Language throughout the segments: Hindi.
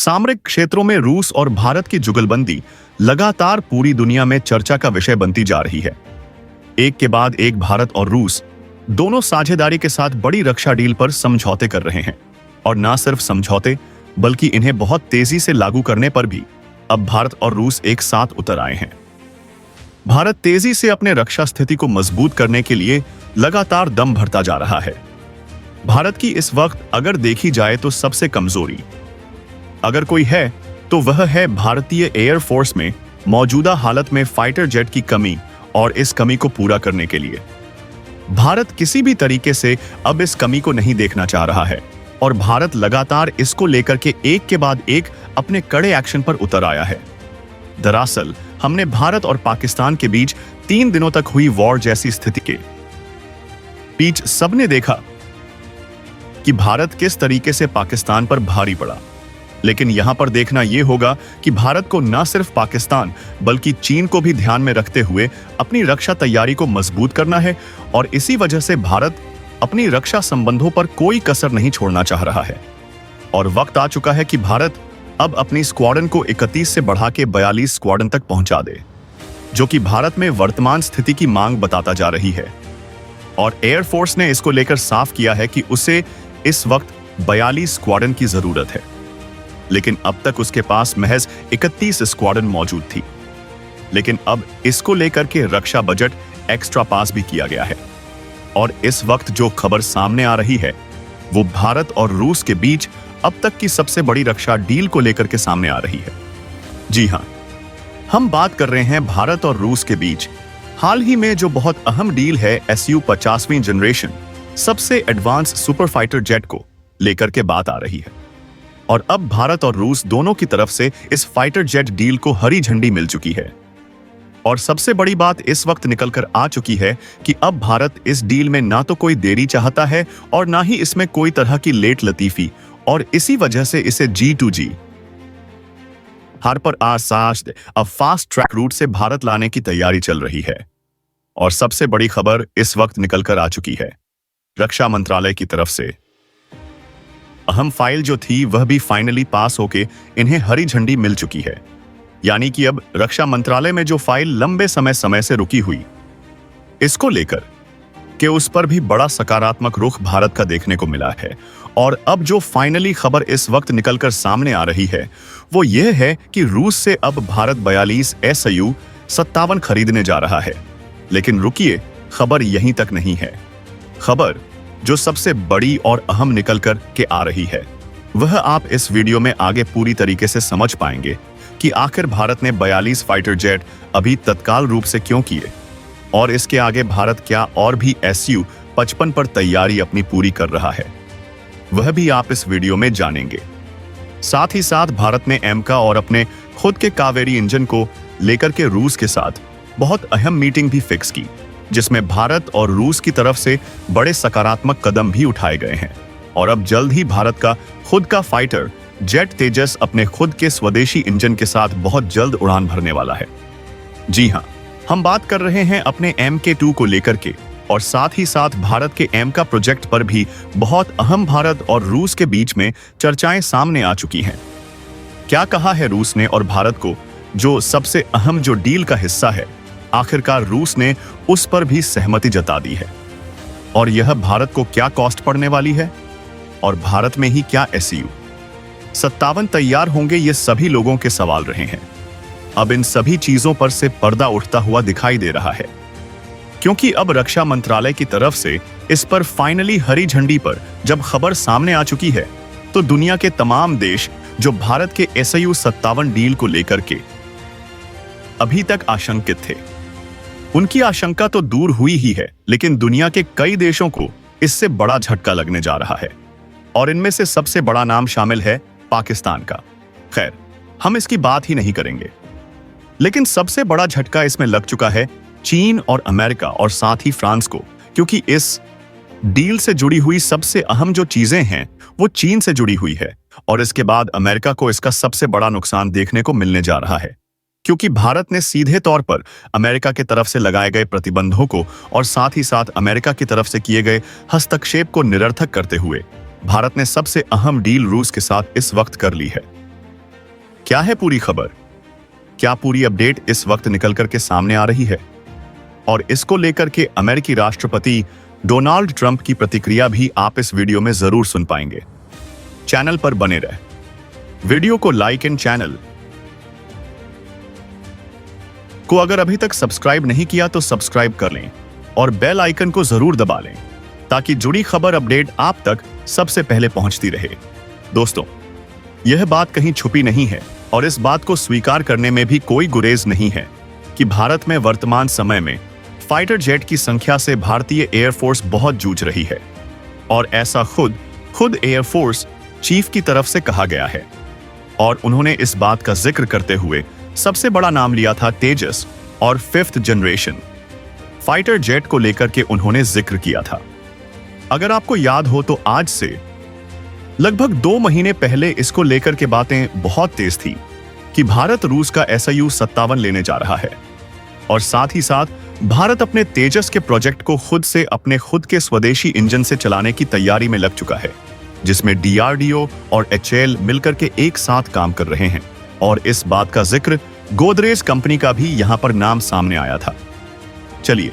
सामरिक क्षेत्रों में रूस और भारत की जुगलबंदी लगातार पूरी दुनिया में चर्चा का विषय बनती जा रही है। एक के बाद एक भारत और रूस दोनों साझेदारी के साथ बड़ी रक्षा डील पर समझौते कर रहे हैं, और न सिर्फ समझौते बल्कि इन्हें बहुत तेजी से लागू करने पर भी अब भारत और रूस एक साथ उतर आए हैं। भारत तेजी से अपने रक्षा स्थिति को मजबूत करने के लिए लगातार दम भरता जा रहा है। भारत की इस वक्त अगर देखी जाए तो सबसे कमजोरी अगर कोई है तो वह है भारतीय एयरफोर्स में मौजूदा हालत में फाइटर जेट की कमी, और इस कमी को पूरा करने के लिए भारत किसी भी तरीके से अब इस कमी को नहीं देखना चाह रहा है, और भारत लगातार इसको लेकर के एक के बाद एक अपने कड़े एक्शन पर उतर आया है। दरअसल हमने भारत और पाकिस्तान के बीच 3 दिनों तक हुई वॉर जैसी स्थिति के बीच सबने देखा कि भारत किस तरीके से पाकिस्तान पर भारी पड़ा। लेकिन यहां पर देखना यह होगा कि भारत को न सिर्फ पाकिस्तान बल्कि चीन को भी ध्यान में रखते हुए अपनी रक्षा तैयारी को मजबूत करना है, और इसी वजह से भारत अपनी रक्षा संबंधों पर कोई कसर नहीं छोड़ना चाह रहा है। और वक्त आ चुका है कि भारत अब अपनी स्क्वाड्रन को 31 से बढ़ा के 42 स्क्वाड्रन तक पहुंचा दे, जो कि भारत में वर्तमान स्थिति की मांग बताता जा रही है। और एयरफोर्स ने इसको लेकर साफ किया है कि उसे इस वक्त 42 स्क्वाड्रन की जरूरत है, लेकिन अब तक उसके पास महज 31 स्क्वाड्रन मौजूद थी। लेकिन अब इसको लेकर के रक्षा बजट एक्स्ट्रा पास भी किया गया है, और इस वक्त जो खबर सामने आ रही है वो भारत और रूस के बीच अब तक की सबसे बड़ी रक्षा डील को लेकर के सामने आ रही है। जी हां, हम बात कर रहे हैं भारत और रूस के बीच हाल ही में जो बहुत अहम डील है SU 50वीं जनरेशन सबसे एडवांस सुपर फाइटर जेट को लेकर के बात आ रही है। और अब भारत और रूस दोनों की तरफ से इस फाइटर जेट डील को हरी झंडी मिल चुकी है। और सबसे बड़ी बात इस वक्त निकलकर आ चुकी है कि अब भारत इस डील में ना तो कोई देरी चाहता है और ना ही इसमें कोई तरह की लेट लतीफी, और इसी वजह से इसे G2G हर पर आसाज अब फास्ट ट्रैक रूट से भारत लाने की तैयारी चल रही है। और सबसे बड़ी खबर इस वक्त निकलकर आ चुकी है रक्षा मंत्रालय की तरफ से। अहम फाइल जो थी वह भी फाइनली पास होके इन्हें हरी झंडी मिल चुकी है। यानी कि अब रक्षा मंत्रालय में जो फाइल लंबे समय से रुकी हुई, इसको लेकर कि उस पर भी बड़ा सकारात्मक रुख भारत का देखने को मिला है। और अब जो फाइनली खबर इस वक्त निकलकर सामने आ रही है वो यह है कि रूस से अब भारत 42 SU 57 खरीदने जा रहा है। लेकिन रुकिए, खबर यहीं तक नहीं है। खबर जो सबसे बड़ी और अहम निकलकर के आ रही है वह आप इस वीडियो में आगे पूरी तरीके से समझ पाएंगे कि आखिर भारत ने 42 फाइटर जेट अभी तत्काल रूप से क्यों किए, और इसके आगे भारत क्या और भी SU 55 पर तैयारी अपनी पूरी कर रहा है, वह भी आप इस वीडियो में जानेंगे। साथ ही साथ भारत ने एमका और अपने खुद के कावेरी इंजन को लेकर के रूस के साथ बहुत अहम मीटिंग भी फिक्स की, जिसमें भारत और रूस की तरफ से बड़े सकारात्मक कदम भी उठाए गए हैं। और अब जल्द ही भारत का खुद का फाइटर जेट तेजस अपने खुद के स्वदेशी इंजन के साथ बहुत जल्द उड़ान भरने वाला है। जी हां, हम बात कर रहे हैं अपने MK2 को लेकर के, और साथ ही साथ भारत के एमका प्रोजेक्ट पर भी बहुत अहम भारत और रूस के बीच में चर्चाएं सामने आ चुकी हैं। क्या कहा है रूस ने और भारत को, जो सबसे अहम जो डील का हिस्सा है, आखिरकार रूस ने उस पर भी सहमति जता दी है। और यह भारत को क्या कॉस्ट पड़ने वाली है, और भारत में ही क्या SU 57 तैयार होंगे, ये सभी लोगों के सवाल रहे हैं। अब इन सभी चीजों पर से पर्दा उठता हुआ दिखाई दे रहा है, क्योंकि अब रक्षा मंत्रालय की तरफ से इस पर फाइनली हरी झंडी पर जब खबर सामने आ चुकी है, तो दुनिया के तमाम देश जो भारत के SU 57 डील को लेकर के अभी तक आशंकित थे, उनकी आशंका तो दूर हुई ही है, लेकिन दुनिया के कई देशों को इससे बड़ा झटका लगने जा रहा है। और इनमें से सबसे बड़ा नाम शामिल है पाकिस्तान का। खैर, हम इसकी बात ही नहीं करेंगे, लेकिन सबसे बड़ा झटका इसमें लग चुका है चीन और अमेरिका और साथ ही फ्रांस को, क्योंकि इस डील से जुड़ी हुई सबसे अहम जो चीजें हैं वो चीन से जुड़ी हुई है। और इसके बाद अमेरिका को इसका सबसे बड़ा नुकसान देखने को मिलने जा रहा है, क्योंकि भारत ने सीधे तौर पर अमेरिका की तरफ से लगाए गए प्रतिबंधों को और साथ ही साथ अमेरिका की तरफ से किए गए हस्तक्षेप को निरर्थक करते हुए भारत ने सबसे अहम डील रूस के साथ इस वक्त कर ली है। क्या है पूरी खबर? क्या पूरी अपडेट इस वक्त निकल करके सामने आ रही है? और इसको लेकर के अमेरिकी राष्ट्रपति डोनाल्ड ट्रंप की प्रतिक्रिया भी आप इस वीडियो में जरूर सुन पाएंगे। चैनल पर बने रहे, वीडियो को लाइक एंड चैनल को अगर अभी तक सब्सक्राइब नहीं किया तो सब्सक्राइब कर लें और बेल आइकन को जरूर दबा लें ताकि जुड़ी खबर अपडेट आप तक सबसे पहले पहुंचती रहे। दोस्तों, यह बात कहीं छुपी नहीं है और इस बात को स्वीकार करने में भी कोई गुरेज नहीं है कि भारत में वर्तमान समय में फाइटर जेट की संख्या से भारतीय एयरफोर्स बहुत जूझ रही है और ऐसा खुद एयरफोर्स चीफ की तरफ से कहा गया है। और उन्होंने इस बात का जिक्र करते हुए सबसे बड़ा नाम लिया था तेजस और 5th जनरेशन फाइटर जेट को लेकर के उन्होंने जिक्र किया था। अगर आपको याद हो तो आज से लगभग 2 महीने पहले इसको लेकर के बातें बहुत तेज थी कि भारत रूस का SU-57 लेने जा रहा है और साथ ही साथ भारत अपने तेजस के प्रोजेक्ट को अपने खुद के स्वदेशी इंजन से चलाने की तैयारी में लग चुका है, जिसमें DRDO और HAL मिलकर के एक साथ काम कर रहे हैं। और इस बात का जिक्र गोदरेज कंपनी का भी यहां पर नाम सामने आया था। चलिए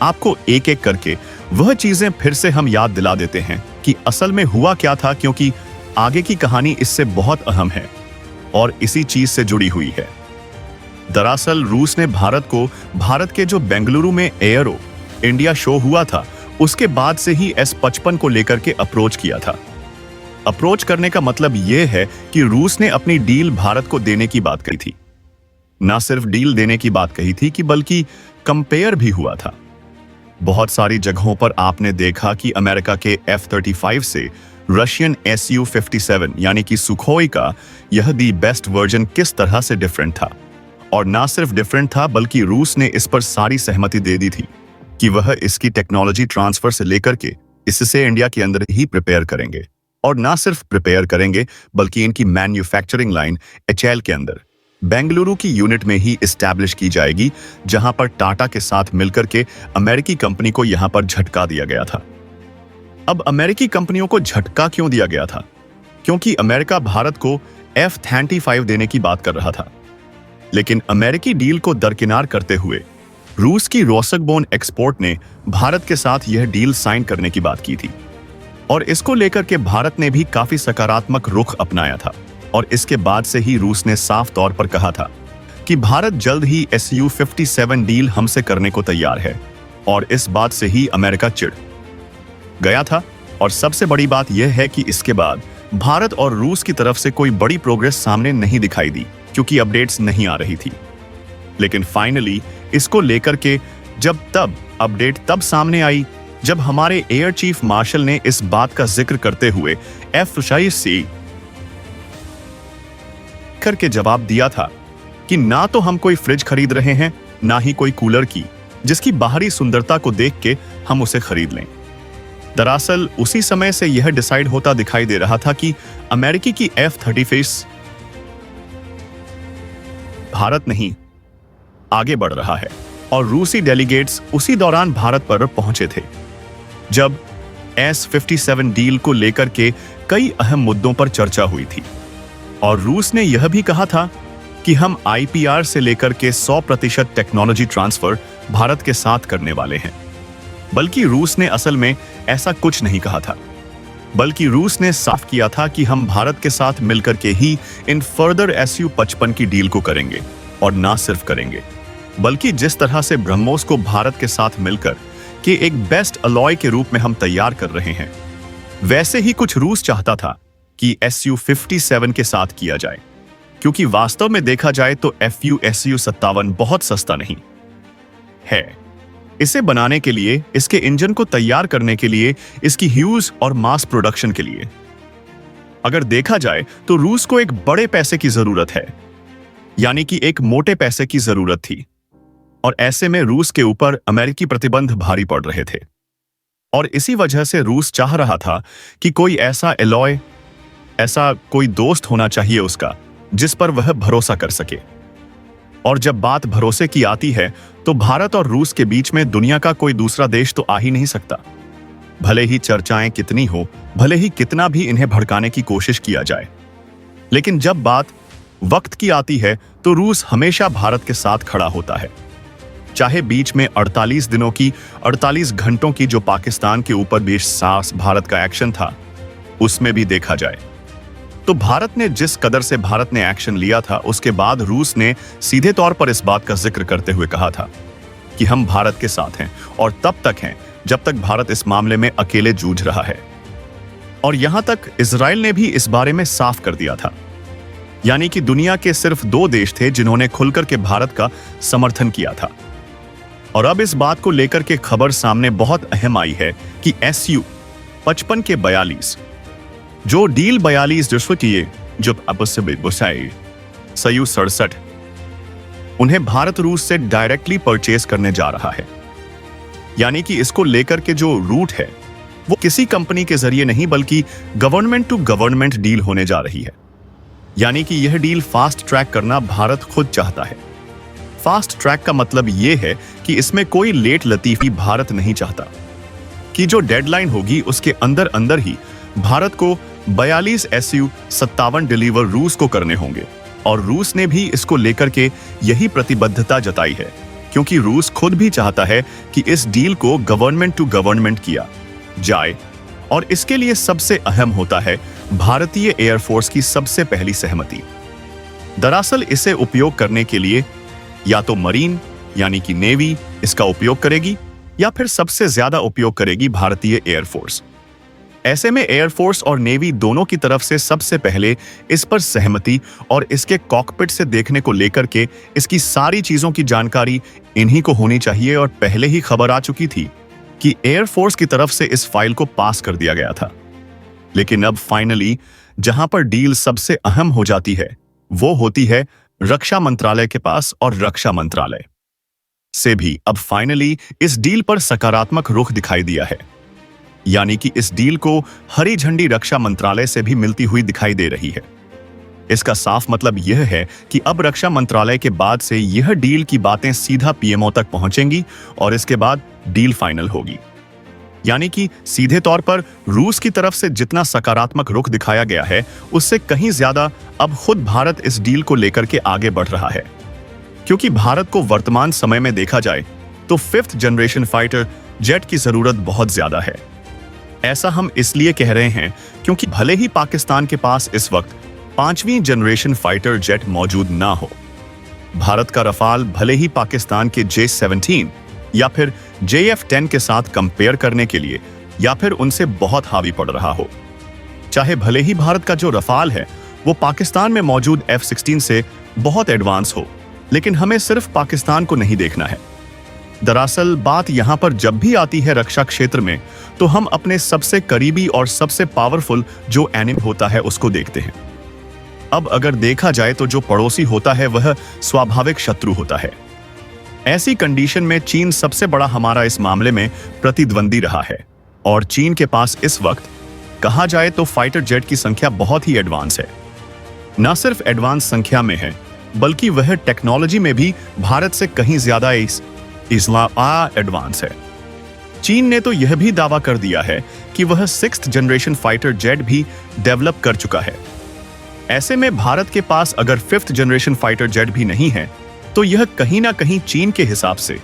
आपको एक एक करके वह चीजें फिर से हम याद दिला देते हैं कि असल में हुआ क्या था, क्योंकि आगे की कहानी इससे बहुत अहम है और इसी चीज से जुड़ी हुई है। दरअसल रूस ने भारत के जो बेंगलुरु में एयरो इंडिया शो हुआ था उसके बाद से ही S-55 को लेकर के अप्रोच किया था। अप्रोच करने का मतलब यह है कि रूस ने अपनी डील भारत को देने की बात कही थी। ना सिर्फ डील देने की बात कही थी कि बल्कि कंपेयर भी हुआ था। बहुत सारी जगहों पर आपने देखा कि अमेरिका के F-35 से रशियन SU-57 यानी कि सुखोई का यह दी बेस्ट वर्जन किस तरह से डिफरेंट था। और ना सिर्फ डिफरेंट था बल्कि रूस ने इस पर सारी सहमति दे दी थी कि वह इसकी टेक्नोलॉजी ट्रांसफर से लेकर के इससे इंडिया के अंदर ही प्रिपेयर करेंगे। और ना सिर्फ प्रिपेयर करेंगे बल्कि इनकी मैन्युफैक्चरिंग लाइन HAL के अंदर बेंगलुरु की यूनिट में ही एस्टैब्लिश की जाएगी, जहां पर टाटा के साथ मिलकर के अमेरिकी कंपनी को यहां पर झटका दिया गया था। अब अमेरिकी कंपनियों को झटका क्यों दिया गया था? क्योंकि अमेरिका भारत को F-35 देने की बात कर रहा था, लेकिन अमेरिकी डील को दरकिनार करते हुए रूस की रोसगबोन एक्सपोर्ट ने भारत के साथ यह डील साइन करने की बात की थी। और इसको लेकर के भारत ने भी काफी सकारात्मक रुख अपनाया था और इसके बाद से ही रूस ने साफ तौर पर कहा था कि भारत जल्द ही SU-57 डील हमसे करने को तैयार है। और इस बात से ही अमेरिका चिढ़ गया था। और सबसे बड़ी बात यह है कि इसके बाद भारत और रूस की तरफ से कोई बड़ी प्रोग्रेस सामने नहीं दिखाई दी, क्योंकि अपडेट्स नहीं आ रही थी। लेकिन फाइनली इसको लेकर के अपडेट तब सामने आई जब हमारे एयर चीफ मार्शल ने इस बात का जिक्र करते हुए F-35 करके जवाब दिया था कि ना तो हम कोई फ्रिज खरीद रहे हैं, ना ही कोई कूलर की जिसकी बाहरी सुंदरता को देख के हम उसे खरीद लें। दरअसल उसी समय से यह डिसाइड होता दिखाई दे रहा था कि अमेरिकी की F-35 भारत नहीं आगे बढ़ रहा है। और रूसी डेलीगेट्स उसी दौरान भारत पर पहुंचे थे जब S-57 डील को लेकर के कई अहम मुद्दों पर चर्चा हुई थी। और रूस ने यह भी कहा था कि हम IPR से लेकर के 100% टेक्नोलॉजी ट्रांसफर भारत के साथ करने वाले हैं। बल्कि रूस ने असल में ऐसा कुछ नहीं कहा था, बल्कि रूस ने साफ किया था कि हम भारत के साथ मिलकर के ही इन फर्दर SU-55 की डील को करेंगे। और ना सिर्फ करेंगे बल्कि जिस तरह से ब्रह्मोस को भारत के साथ मिलकर कि एक बेस्ट अलॉय के रूप में हम तैयार कर रहे हैं, वैसे ही कुछ रूस चाहता था कि SU-57 के साथ किया जाए। क्योंकि वास्तव में देखा जाए तो SU-57 बहुत सस्ता नहीं है। इसे बनाने के लिए, इसके इंजन को तैयार करने के लिए, इसकी ह्यूज और मास प्रोडक्शन के लिए अगर देखा जाए तो रूस को एक बड़े पैसे की जरूरत है, यानी कि एक मोटे पैसे की जरूरत थी। और ऐसे में रूस के ऊपर अमेरिकी प्रतिबंध भारी पड़ रहे थे। और इसी वजह से रूस चाह रहा था कि कोई ऐसा एलॉय, ऐसा कोई दोस्त होना चाहिए उसका जिस पर वह भरोसा कर सके। और जब बात भरोसे की आती है तो भारत और रूस के बीच में दुनिया का कोई दूसरा देश तो आ ही नहीं सकता। भले ही चर्चाएं कितनी हो, भले ही कितना भी इन्हें भड़काने की कोशिश किया जाए, लेकिन जब बात वक्त की आती है तो रूस हमेशा भारत के साथ खड़ा होता है, चाहे बीच में 48 दिनों की 48 घंटों की जो पाकिस्तान के ऊपर बेसास भारत का एक्शन था उसमें भी देखा जाए। तो भारत ने जिस कदर से भारत ने एक्शन लिया था, उसके बाद रूस ने सीधे तौर पर इस बात का जिक्र करते हुए कहा था कि हम भारत के साथ हैं और तब तक हैं जब तक भारत इस मामले में अकेले जूझ रहा है। और यहां तक इजराइल ने भी इस बारे में साफ कर दिया था, यानी कि दुनिया के सिर्फ 2 देश थे जिन्होंने खुलकर के भारत का समर्थन किया था। और अब इस बात को लेकर के खबर सामने बहुत अहम आई है कि SU-55 के 42 जो डील 42 जो Su-67 उन्हें भारत रूस से डायरेक्टली परचेज करने जा रहा है। यानी कि इसको लेकर के जो रूट है वो किसी कंपनी के जरिए नहीं बल्कि गवर्नमेंट टू गवर्नमेंट डील होने जा रही है। यानी कि यह डील फास्ट ट्रैक करना भारत खुद चाहता है। फास्ट ट्रैक का मतलब यह है कि इसमें कोई लेट लतीफी भारत नहीं चाहता, कि जो डेडलाइन होगी उसके अंदर अंदर ही भारत को 42 Su-57 डिलीवर रूस को करने होंगे। और रूस ने भी इसको लेकर के यही प्रतिबद्धता जताई है, क्योंकि रूस खुद भी चाहता है कि इस डील को गवर्नमेंट टू गवर्नमेंट किया जाए। और इसके लिए सबसे अहम होता है भारतीय एयरफोर्स की सबसे पहली सहमति। दरअसल इसे उपयोग करने के लिए या तो मरीन यानी कि नेवी इसका उपयोग करेगी या फिर सबसे ज्यादा उपयोग करेगी भारतीय एयरफोर्स। ऐसे में एयरफोर्स और नेवी दोनों की तरफ से सबसे पहले इस पर सहमति और इसके कॉकपिट से देखने को लेकर के इसकी सारी चीजों की जानकारी इन्हीं को होनी चाहिए। और पहले ही खबर आ चुकी थी कि एयरफोर्स की तरफ से इस फाइल को पास कर दिया गया था। लेकिन अब फाइनली जहां पर डील सबसे अहम हो जाती है वो होती है रक्षा मंत्रालय के पास, और रक्षा मंत्रालय से भी अब फाइनली इस डील पर सकारात्मक रुख दिखाई दिया है। यानी कि इस डील को हरी झंडी रक्षा मंत्रालय से भी मिलती हुई दिखाई दे रही है। इसका साफ मतलब यह है कि अब रक्षा मंत्रालय के बाद से यह डील की बातें सीधा पीएमओ तक पहुंचेंगी और इसके बाद डील फाइनल होगी। यानी कि सीधे तौर पर रूस की तरफ से जितना सकारात्मक रुख दिखाया गया है उससे कहीं ज्यादा अब खुद भारत इस डील को लेकर के आगे बढ़ रहा है। क्योंकि भारत को वर्तमान समय में देखा जाए तो 5th जनरेशन फाइटर जेट की जरूरत बहुत ज्यादा है। ऐसा हम इसलिए कह रहे हैं क्योंकि भले ही पाकिस्तान के पास इस वक्त 5वीं जनरेशन फाइटर जेट मौजूद ना हो, भारत का रफाल भले ही पाकिस्तान के J-17 या फिर JF-10 के साथ कंपेयर करने के लिए या फिर उनसे बहुत हावी पड़ रहा हो। चाहे भले ही भारत का जो रफाल है वो पाकिस्तान में मौजूद F-16 से बहुत एडवांस हो, लेकिन हमें सिर्फ पाकिस्तान को नहीं देखना है। दरअसल बात यहां पर जब भी आती है रक्षा क्षेत्र में तो हम अपने सबसे करीबी और सबसे पावरफुल जो एनिमी होता है उसको देखते हैं। अब अगर देखा जाए तो जो पड़ोसी होता है वह स्वाभाविक शत्रु होता है। ऐसी कंडीशन में चीन सबसे बड़ा हमारा इस मामले में प्रतिद्वंदी रहा है। और चीन के पास इस वक्त कहा जाए तो फाइटर जेट की संख्या बहुत ही एडवांस है। न सिर्फ एडवांस संख्या में है बल्कि वह टेक्नोलॉजी में भी भारत से कहीं ज्यादा एडवांस है। चीन ने तो यह भी दावा कर दिया है कि वह 6th जनरेशन फाइटर जेट भी डेवलप कर चुका है। ऐसे में भारत के पास अगर 5th जनरेशन फाइटर जेट भी नहीं है तो यह कहीं ना कहीं चीन के हिसाब से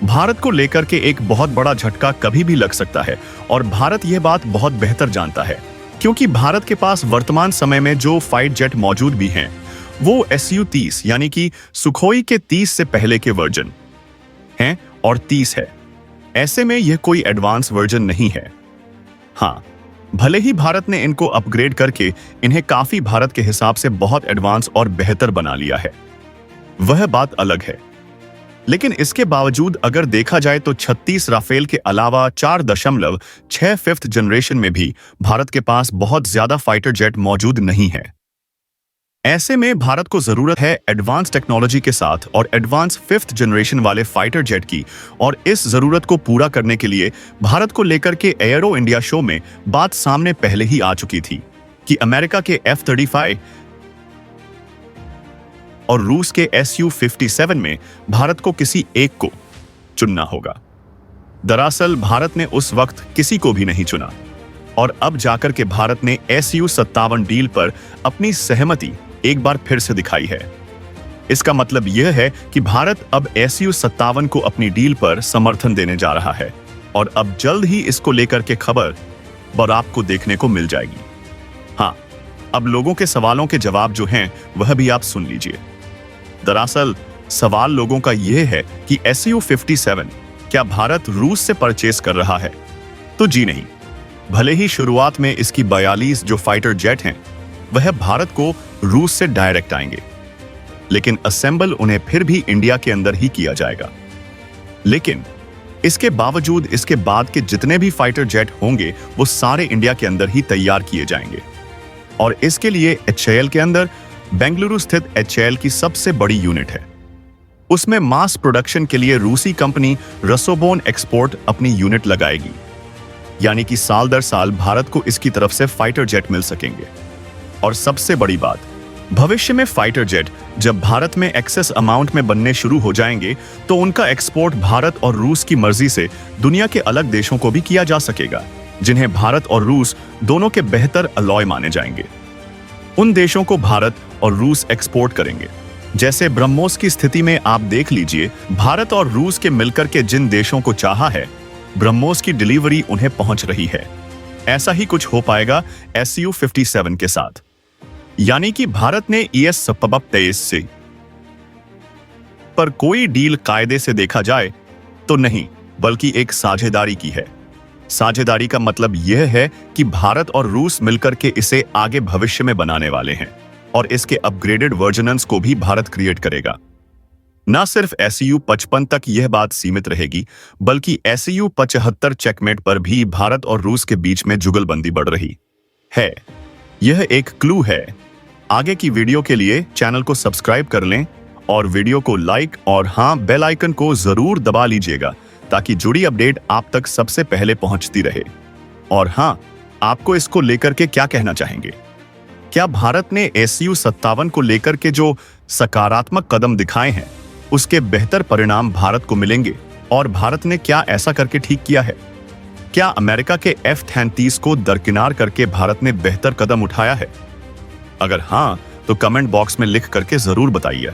भारत को लेकर के एक बहुत बड़ा झटका कभी भी लग सकता है। और भारत यह बात बहुत बेहतर जानता है, क्योंकि भारत के पास वर्तमान समय में जो फाइट जेट मौजूद भी हैं वो Su-30 यानी कि सुखोई के 30 से पहले के वर्जन हैं और 30 है। ऐसे में यह कोई एडवांस वर्जन नहीं है। हाँ, भले ही भारत ने इनको अपग्रेड करके इन्हें काफी भारत के हिसाब से बहुत एडवांस और बेहतर बना लिया है, वह बात अलग है। लेकिन इसके बावजूद अगर देखा जाए तो 36 राफेल के अलावा 4.6 5th जनरेशन में भी भारत के पास बहुत ज्यादा फाइटर जेट मौजूद नहीं है। ऐसे में भारत को जरूरत है एडवांस टेक्नोलॉजी के साथ और एडवांस 5th जनरेशन वाले फाइटर जेट की। और इस जरूरत को पूरा करने के लिए भारत को लेकर के एयरो इंडिया शो में बात सामने पहले ही आ चुकी थी कि अमेरिका के F-35 और रूस के Su-57 में भारत को किसी एक को चुनना होगा। दरअसल भारत ने उस वक्त किसी को भी नहीं चुना और अब जाकर के भारत ने Su-57 डील पर अपनी सहमति एक बार फिर से दिखाई है। इसका मतलब यह है कि भारत अब Su-57 को अपनी डील पर समर्थन देने जा रहा है और अब जल्द ही इसको लेकर के खबर और आपको देखने को मिल जाएगी। हाँ, अब लोगों के सवालों के जवाब जो हैं वह भी आप सुन लीजिए। दरअसल सवाल लोगों का यह है कि Su-57 क्या भारत रूस से परचेस कर रहा है? तो जी नहीं। भले ही शुरुआत में इसकी 42 जो फाइटर जेट हैं वह भारत को रूस से डायरेक्ट आएंगे, लेकिन असेंबल उन्हें फिर भी इंडिया के अंदर ही किया जाएगा। लेकिन इसके बावजूद इसके बाद के जितने भी फाइटर जेट होंगे वो सारे इंडिया के अंदर ही तैयार किए जाएंगे और इसके लिए HAL के अंदर बेंगलुरु स्थित HAL की सबसे बड़ी यूनिट है। उसमें मास प्रोडक्शन के लिए रूसी कंपनी रसोबोन एक्सपोर्ट अपनी यूनिट लगाएगी, यानी कि साल दर साल भारत को इसकी तरफ से फाइटर जेट मिल सकेंगे। और सबसे बड़ी बात, भविष्य में फाइटर जेट जब भारत में एक्सेस अमाउंट में बनने शुरू हो जाएंगे तो उनका एक्सपोर्ट भारत और रूस की मर्जी से दुनिया के अलग देशों को भी किया जा सकेगा, जिन्हें भारत और रूस दोनों के बेहतर अलॉय माने जाएंगे। उन देशों को भारत और रूस एक्सपोर्ट करेंगे। जैसे ब्रह्मोस की स्थिति में आप देख लीजिए, भारत और रूस के मिलकर के जिन देशों को चाहा है, ब्रह्मोस की डिलीवरी उन्हें पहुंच रही है। ऐसा ही कुछ हो पाएगा Su-57 के साथ, यानी कि भारत ने ES-23 से पर कोई डील कायदे से देखा जाए तो नहीं, बल्कि एक साझेदारी की है। साझेदारी का मतलब यह है कि भारत और रूस मिलकर के इसे आगे भविष्य में बनाने वाले हैं और इसके अपग्रेडेड वर्जन्स को भी भारत क्रिएट करेगा। न सिर्फ Su-55 तक यह बात सीमित रहेगी, बल्कि Su-75 चेकमेट पर भी भारत और रूस के बीच में जुगलबंदी बढ़ रही है। यह एक क्लू है। आगे की वीडियो के लिए चैनल को सब्सक्राइब कर लें और वीडियो को लाइक और हाँ, बेल आइकन को जरूर दबा लीजिएगा ताकि जुड़ी अपडेट आप तक सबसे पहले पहुंचती रहे। और हाँ, आपको इसको लेकर के क्या कहना चाहेंगे? क्या भारत ने Su-57 को लेकर के जो सकारात्मक कदम दिखाए हैं उसके बेहतर परिणाम भारत को मिलेंगे और भारत ने क्या ऐसा करके ठीक किया है? क्या अमेरिका के F-33 को दरकिनार करके भारत ने बेहतर कदम उठाया है? अगर हाँ, तो कमेंट बॉक्स में लिख करके जरूर बताइए।